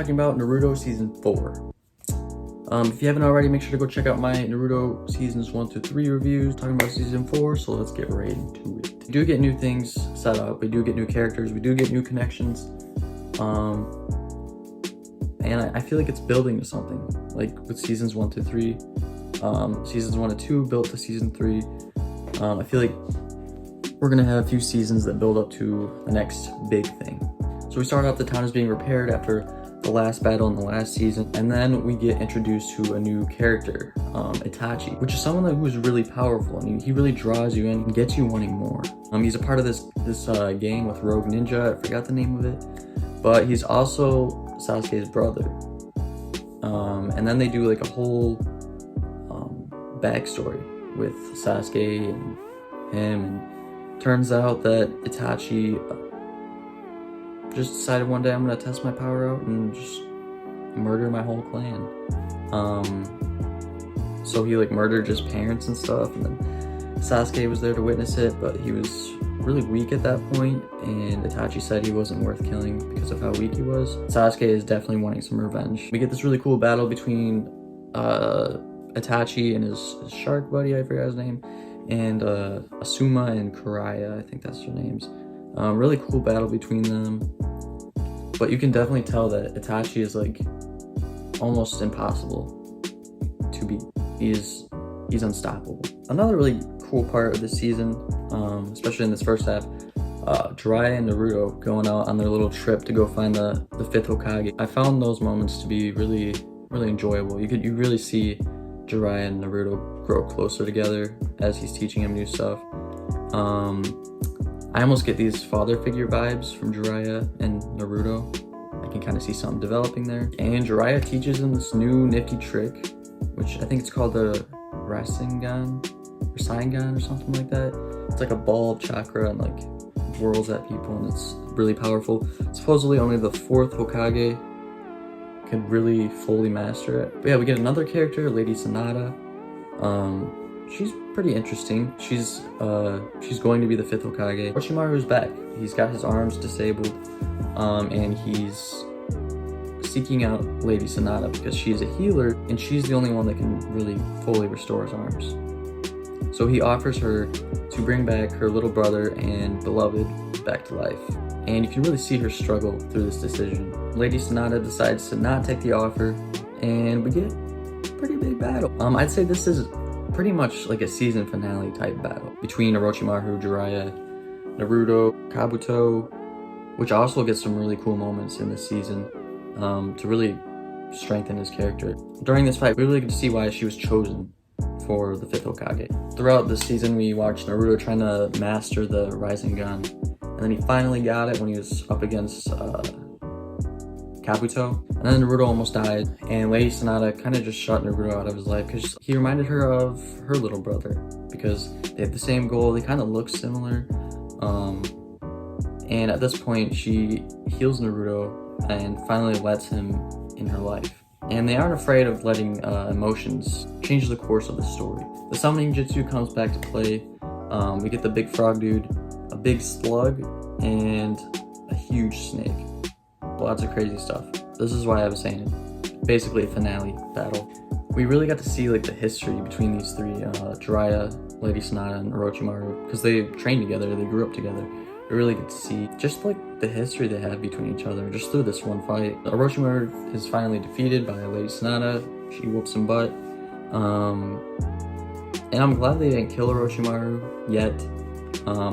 talking about Naruto Season 4. If you haven't already, make sure to go check out my Naruto Seasons 1 through 3 reviews talking about Season 4, so let's get right into it. We do get new things set up, we do get new characters, we do get new connections, and I feel like it's building to something, like with Seasons 1 through 3. Seasons 1 and 2 built to Season 3. I feel like we're gonna have a few seasons that build up to the next big thing. So we start off, the town is being repaired after the last battle in the last season, and then we get introduced to a new character, Itachi, which is someone who is really powerful. I mean, he really draws you in and gets you wanting more. He's a part of this gang with Rogue Ninja, I forgot the name of it, but he's also Sasuke's brother. And then they do like a whole backstory with Sasuke and him, and turns out that Itachi just decided one day, I'm gonna test my power out and just murder my whole clan. So he like murdered his parents and stuff, and then Sasuke was there to witness it, but he was really weak at that point, and Itachi said he wasn't worth killing because of how weak he was. Sasuke is definitely wanting some revenge. We get this really cool battle between Itachi and his shark buddy, I forgot his name, and Asuma and Kuraya, I think that's their names. Really cool battle between them, but you can definitely tell that Itachi is like almost impossible to beat. He's unstoppable. Another really cool part of this season, especially in this first half, Jiraiya and Naruto going out on their little trip to go find the 5th Hokage. I found those moments to be really enjoyable. You really see Jiraiya and Naruto grow closer together as he's teaching him new stuff. I almost get these father figure vibes from Jiraiya and Naruto. I can kind of see something developing there. And Jiraiya teaches him this new nifty trick, which I think it's called the Rasengan or Sharingan or something like that. It's like a ball of chakra and like whirls at people, and it's really powerful. Supposedly only the 4th Hokage can really fully master it. But yeah, we get another character, Lady Sanada. She's pretty interesting. She's going to be the 5th Hokage. Orochimaru's back. He's got his arms disabled, and he's seeking out Lady Sanada because she's a healer, and she's the only one that can really fully restore his arms. So he offers her to bring back her little brother and beloved back to life. And you can really see her struggle through this decision. Lady Sanada decides to not take the offer, and we get a pretty big battle. I'd say this is pretty much like a season finale type battle between Orochimaru, Jiraiya, Naruto, Kabuto, which also gets some really cool moments in this season to really strengthen his character. During this fight, we really get to see why she was chosen for the 5th Hokage. Throughout this season, we watched Naruto trying to master the Rasengan, and then he finally got it when he was up against Kabuto, and then Naruto almost died, and Lady Sanada kind of just shut Naruto out of his life because he reminded her of her little brother, because they have the same goal, they kind of look similar, and at this point she heals Naruto and finally lets him in her life. And they aren't afraid of letting emotions change the course of the story. The summoning jutsu comes back to play. We get the big frog dude, a big slug, and a huge snake. Lots of crazy stuff. This is why I was saying it. Basically a finale battle. We really got to see like the history between these three, Jiraiya, Lady Sanada, and Orochimaru, because they trained together, they grew up together. We really get to see just like the history they have between each other just through this one fight. Orochimaru is finally defeated by Lady Sanada. She whoops some butt. And I'm glad they didn't kill Orochimaru yet.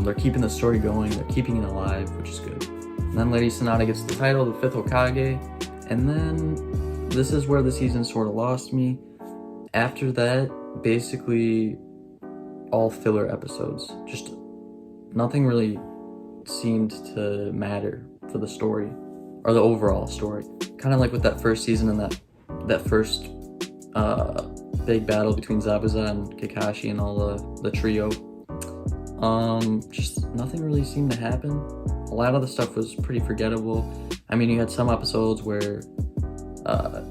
They're keeping the story going, they're keeping it alive, which is good. And then Lady Sanada gets the title, the 5th Hokage, and then this is where the season sort of lost me. After that, basically all filler episodes. Just nothing really seemed to matter for the story, or the overall story. Kind of like with that first season and that first big battle between Zabuza and Kakashi and all the trio. Just nothing really seemed to happen. A lot of the stuff was pretty forgettable. I mean, you had some episodes where, I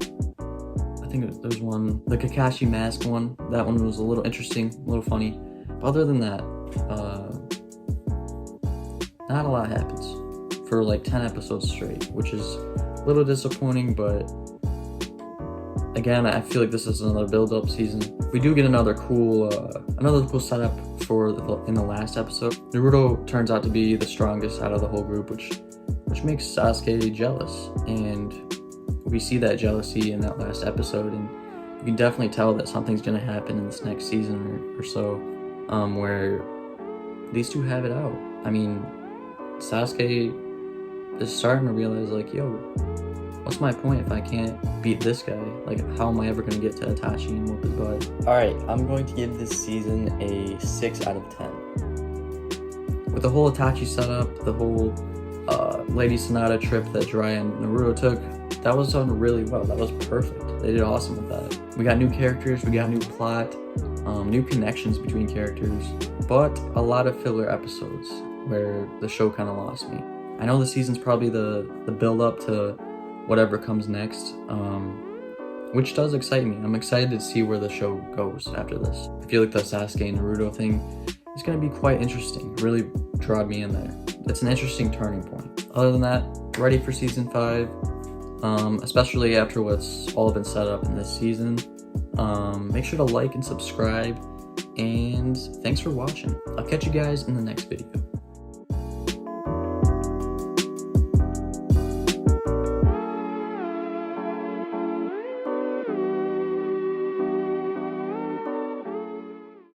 think there was one, the Kakashi mask one. That one was a little interesting, a little funny. But other than that, not a lot happens for like 10 episodes straight, which is A little disappointing, but again, I feel like this is another build-up season. We do get another cool setup in the last episode. Naruto turns out to be the strongest out of the whole group, which makes Sasuke jealous, and we see that jealousy in that last episode, and you can definitely tell that something's gonna happen in this next season or so, where these two have it out. I mean, Sasuke is starting to realize, like, yo, what's my point if I can't beat this guy? Like, how am I ever gonna get to Itachi and whoop his butt? Alright, I'm going to give this season a 6 out of 10. With the whole Itachi setup, the whole Lady Sonata trip that Jiraiya and Naruto took, that was done really well. That was perfect. They did awesome with that. We got new characters, we got new plot, new connections between characters, but a lot of filler episodes where the show kind of lost me. I know the season's probably the build up to whatever comes next, which does excite me. I'm excited to see where the show goes after this. I feel like the Sasuke and Naruto thing is going to be quite interesting. It really drawed me in there. It's an interesting turning point. Other than that, ready for season 5, especially after what's all been set up in this season. Make sure to like and subscribe, and thanks for watching. I'll catch you guys in the next video.